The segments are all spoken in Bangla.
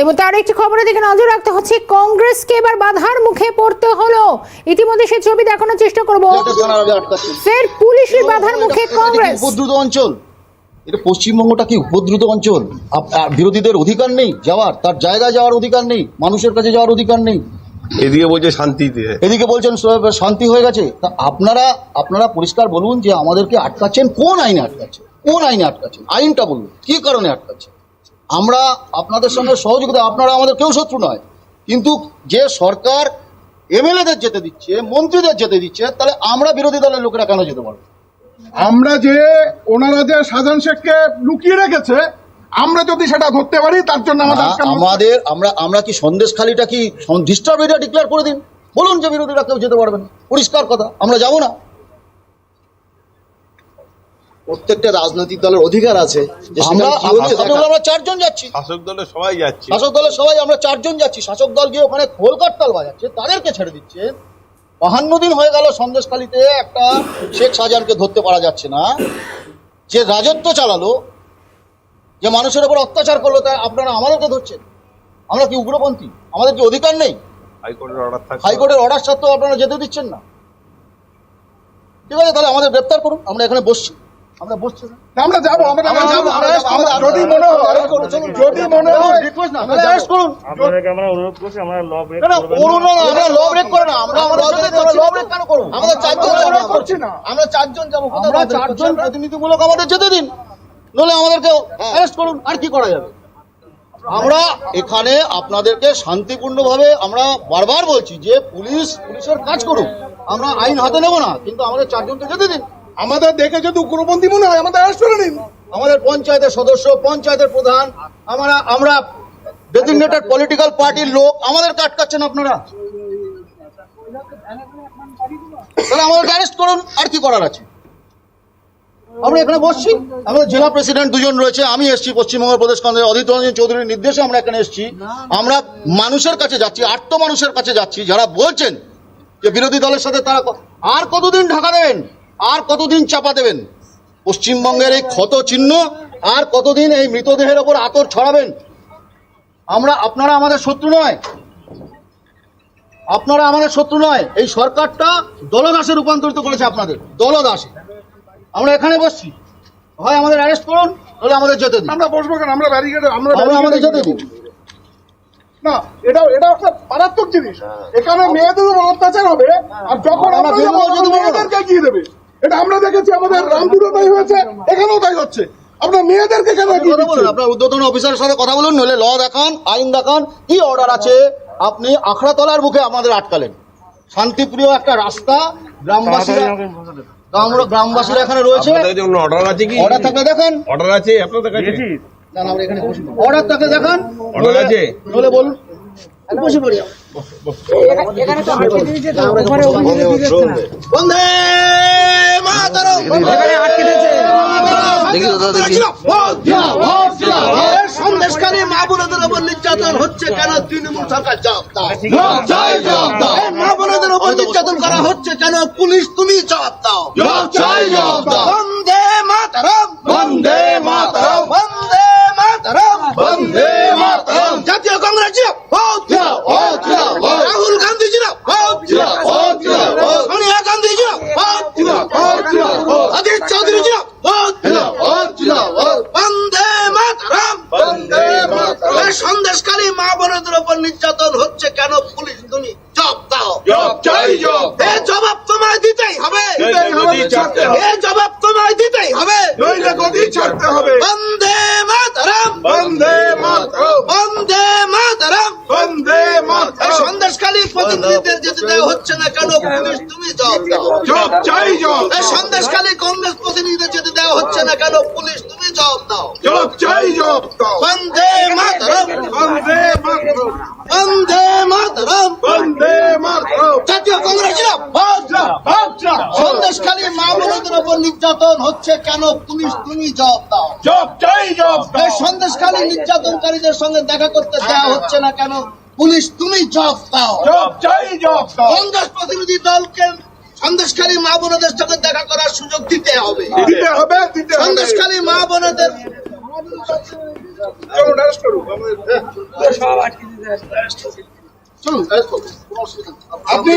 এবং তার একটি খবরের দিকে নজর রাখতে হচ্ছে, কংগ্রেসকে এবার বাধার মুখে পড়তে হলো। ইতিমধ্যে সেই ছবি দেখানোর চেষ্টা করব। ফের পুলিশের বাধার মুখে কংগ্রেস। উপদ্রুত অঞ্চল, এটা পশ্চিমবঙ্গটা কি উপদ্রুত অঞ্চল? বিরোধীদের অধিকার নেই যাওয়ার, তার জায়গায় যাওয়ার অধিকার নেই, মানুষের কাছে যাওয়ার অধিকার নেই। এদিকে বলছে শান্তিতে, এদিকে বলছেন শান্তি হয়ে গেছে। তা আপনারা পরিষ্কার বলুন যে আমাদেরকে আটকাচ্ছেন কোন আইনে আটকাচ্ছেন, কোন আইনে আটকাচ্ছেন, আইনটা বলুন, কি কারণে আটকাচ্ছেন। আমরা আপনাদের সঙ্গে সহযোগিতা, আপনারা আমাদের কেউ শত্রু নয়, কিন্তু যে সরকার এমএলএদের যেতে দিচ্ছে, মন্ত্রীদের যেতে দিচ্ছে, তাহলে আমরা বিরোধী দলের লোকেরা কেন যেতে পারবো? আমরা যে ওনারা যে শাহজাহান শেখকে লুকিয়ে রেখেছে, আমরা যদি সেটা ধরতে পারি তার জন্য আমরা কি সন্দেশখালিটা কি ডিস্টার্ব এরিয়া ডিক্লেয়ার করে দিন, বলুন যে বিরোধীরা কেউ যেতে পারবে না, পরিষ্কার কথা, আমরা যাব না। প্রত্যেকটা রাজনৈতিক দলের অধিকার আছে। আমরা চারজন যাচ্ছি, শাসক দলের সবাই যাচ্ছে, শাসক দলের সবাই আমরা চারজন যাচ্ছি। শাসক দল গিয়ে ওখানে খোলকাটতাল বাজাচ্ছে, তাদেরকে ছেড়ে দিচ্ছে। 52 দিন হয়ে গেল সন্দেশখালিতে একটা শেখ শাহজাহানকে ধরতে পারা যাচ্ছে না। যে রাজত্ব চালালো, যে মানুষের উপর অত্যাচার করলো, তাই আপনারা আমাদেরকে ধরছেন। আমরা কি উগ্রপন্থী? আমাদের কি অধিকার নেই? হাইকোর্টের অর্ডার সত্ত্বেও আপনারা যেতে দিচ্ছেন না। ঠিক আছে, তাহলে আমাদের গ্রেপ্তার করুন, আমরা এখানে বসছি, আমরা বসছি না, আমরা যাবো, যদি মনে হয় রিকোয়েস্ট না, অ্যারেস্ট করুন। আপনাদেরকে আমরা অনুরোধ করছি, আমরা ল ব্রেক আমরা ল ব্রেক করে না, আমরা ল ব্রেক কেন করব? আমাদের চারজন করছি না, আমরা চারজন যাবো, আমরা চারজন প্রতিনিধিমূলক আমাদের যেতে দিন, নইলে আমাদেরকে অ্যারেস্ট করুন। আর কি করা যাবে? আমরা এখানে আপনাদেরকে শান্তিপূর্ণভাবে, আমরা বারবার বলছি যে পুলিশের কাজ করুক, আমরা আইন হাতে নেব না, কিন্তু আমাদের চারজনকে যেতে দিন। আমাদের দেখে যদি উগ্রপন্থী মনে হয় আমাদের অ্যারেস্ট করে নিন। আমাদের পঞ্চায়েতের সদস্য, পঞ্চায়েতের প্রধান, আমরা ডেজিগনেটেড পলিটিক্যাল পার্টির লোক, আমাদেরকে আটকাচ্ছেন আপনারা। তাহলে আমাদেরকে অ্যারেস্ট করুন, আর কি করার আছে? আমরা এখানে বসছি, আমাদের জেলা প্রেসিডেন্ট দুজন রয়েছে, আমি এসেছি পশ্চিমবঙ্গ প্রদেশ কংগ্রেস অধীর রঞ্জন চৌধুরীর নির্দেশে আমরা এখানে এসেছি। আমরা মানুষের কাছে যাচ্ছি, আর্ত মানুষের কাছে যাচ্ছি, যারা বলছেন যে বিরোধী দলের সাথে তারা আর কতদিন ঢাকা দেবেন, আর কতদিন চাপা দেবেন? পশ্চিমবঙ্গের এই ক্ষত চিহ্ন আর কতদিন এই মৃতদেহের ওপর আতর ছড়াবেন? আপনারা আমাদের শত্রু নয়, আপনারা আমাদের শত্রু নয়। এই সরকারটা দলদাসে রূপান্তরিত করেছে আপনাদের, দলদাসে। আমরা এখানে বসছি, হয় আমাদের অ্যারেস্ট করুন, তাহলে আমাদের যেতে দিন। আমরা বসবো কেন? আমরা ব্যারিকেড, আমাদের যেতে দিন না। এটা একটা মারাত্মক জিনিস। এখানে মেয়েদের উপর অত্যাচার হবে, আর যখন আমরা মেয়েদেরকে এগিয়ে দেবে, এটা আমরা দেখেছি আমাদের রামপুরে তাই হয়েছে, এখানেও তাই হচ্ছে। আপনার মেয়েদেরকে কেন এগিয়ে দিচ্ছেন? আপনার ঊর্ধ্বতন অফিসারের সাথে কথা বলুন, নইলে ল দেখান, আইন দেখান, কি অর্ডার আছে। আপনি আখড়াতলার মুখে আমাদের আটকালেন, শান্তিপ্রিয় একটা রাস্তা, গ্রামবাসীরা এখানে রয়েছে। অর্ডার আছে কি? অর্ডার থাকলে দেখান। অর্ডার আছে আপনাদের কাছে? আমরা এখানে বসি, অর্ডার থাকলে দেখান, অর্ডার আছে নইলে বলুন। বসে পড়ি। বন্দে মাতরম, সন্দেশকারী মা বোনদের উপর নির্যাতন হচ্ছে কেন? তৃণমূল সরকার জবাব দাও। মা বোনদের উপর নির্যাতন করা হচ্ছে কেন? পুলিশ তুমি জবাব দাও। বন্দে মাতরম, বন্দে মাতরম, বন্দে মাতরম, বন্দে মাতরম। জাতীয় কংগ্রেস রাহুল গান্ধী সোনিয়া গান্ধী অধীর চৌধুরী বন্দে মাতরম, বন্দে মাতরম। সন্দেশকারী মা বোনদের উপর নির্যাতন হচ্ছে কেন? পুলিশ তুমি জবাব দাও। এ জবাব তোমায় দিতেই হবে, এ জবাব তোমায় দিতেই হবে, বন্দে মাতরম, বন্দে মাতরম, বন্দে মাতরম, বন্দে মাতরম। সন্দেশকারী প্রতিনিধিদের যেতে দেওয়া হচ্ছে না কেন? পুলিশ তুমি জবাব দাও। সন্দেশকারী কংগ্রেস প্রতিনিধিদের যেতে দেওয়া হচ্ছে না কেন? পুলিশ তুমি জবাব দাও। বন্দে মাতরম, বন্দে মাতরম, বন্দে মাতরম, বন্দে মাতরম। জাতীয় কংগ্রেস সন্দেশকারী মা বোনদের উপর নির্যাতন হচ্ছে কেন? পুলিশ তুমি জবাব দাও। সন্দেশকারী নির্যাতনকারীদের সঙ্গে দেখা করতে দেওয়া হচ্ছে না কেন? পুলিশ তুমি জবাব দাও। কংগ্রেস প্রতিনিধি দলকে সন্দেশকারী মা বোনদের সঙ্গে দেখা করার সুযোগ দিতে হবে। সন্দেশকারী মা বোনদের চলুন arrest করুন। চলুন arrest করুন। কোনো অসুবিধা নেই। আপনি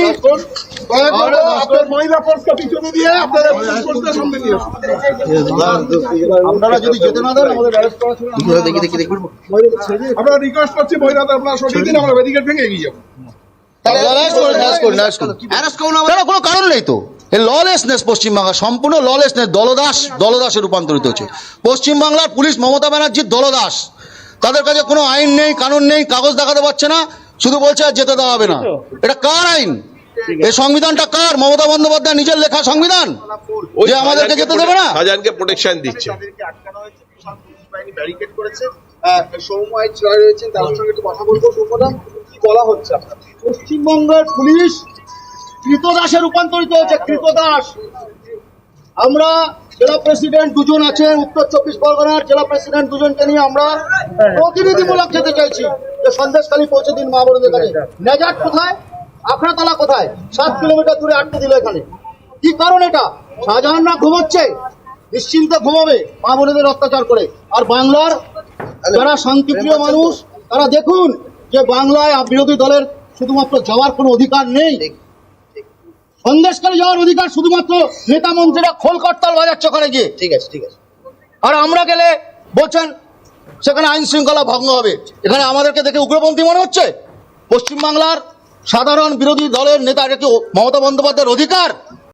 দয়া করে আপনার মহিলা ফোর্সকে পিছনে দিয়ে আপনার ফোর্সকে সামনে নিয়ে আসুন। আপনারা যদি যেতে না দেন আমাদের অ্যারেস্ট করা ছিল আমরা রিকোয়েস্ট করছি মহিলাদের আপনারা সরিয়ে দিন, আমরা ব্যারিকেড ভেঙে এগিয়ে যাবো। তারা কোনো কারণ নেই তো। ললেসনেস পশ্চিমবাংলা সম্পূর্ণ ললেসনেস, দলদাসে রূপান্তরিত হচ্ছে পশ্চিমবাংলার পুলিশ। মমতা ব্যানার্জির দলদাস, তাদের কাছে কোনো আইন নেই, কানুন নেই, কাগজ দেখাতে পারছে না, শুধু বলছে আর যেতে দেওয়া হবে না। এটা কার আইন? এই সংবিধানটা কার? মমতা বন্দ্যোপাধ্যায় নিজের লেখা সংবিধান যে আমাদেরকে যেতে দেবে না। শাহজাহানকে প্রোটেকশন দিচ্ছে। তাদেরকে আটকানো হয়েছে, বিশাল পুলিশ বাহিনী ব্যারিকেড করেছে। সৌম্য আইচ রায় রয়েছেন, তার সঙ্গে একটু কথা বলবো। সৌম্যদা, কি বলা হচ্ছে আপনার? পশ্চিমবঙ্গের পুলিশ কৃতদাসে রূপান্তরিত হয়েছে, কৃতদাস। আমরা জেলা প্রেসিডেন্ট দুজন আছেন, উত্তর 24 পরগনার জেলা প্রেসিডেন্ট দুজনকে নিয়ে আমরা প্রতিনিধিমূলক যেতে চাইছি যে সন্দেশখালী পৌঁছে দিন মা বোনদের কাছে। নেজাট কোথায়? আখড়াতলা কোথায়? 7 কিলোমিটার দূরে আটকে দিল এখানে। কি কারণ এটা? শাহজাহানরা ঘুমোচ্ছে, নিশ্চিন্তে ঘুমাবে মা বোনদের অত্যাচার করে। আর বাংলার যারা শান্তিপ্রিয় মানুষ তারা দেখুন যে বাংলায় বিরোধী দলের শুধুমাত্র যাওয়ার কোনো অধিকার নেই। সন্দেশখালী যাওয়ার অধিকার শুধুমাত্র নেতা মন্ত্রীরা খোল করতাল বাজাচ্ছে ওখানে গিয়ে। ঠিক আছে, ঠিক আছে। আর আমরা গেলে বলছেন সেখানে আইন শৃঙ্খলা ভঙ্গ হবে। এখানে আমাদেরকে দেখে উগ্রপন্থী মনে হচ্ছে? পশ্চিমবাংলার সাধারণ বিরোধী দলের নেতা, এটা কি মমতা বন্দ্যোপাধ্যায়ের অধিকার?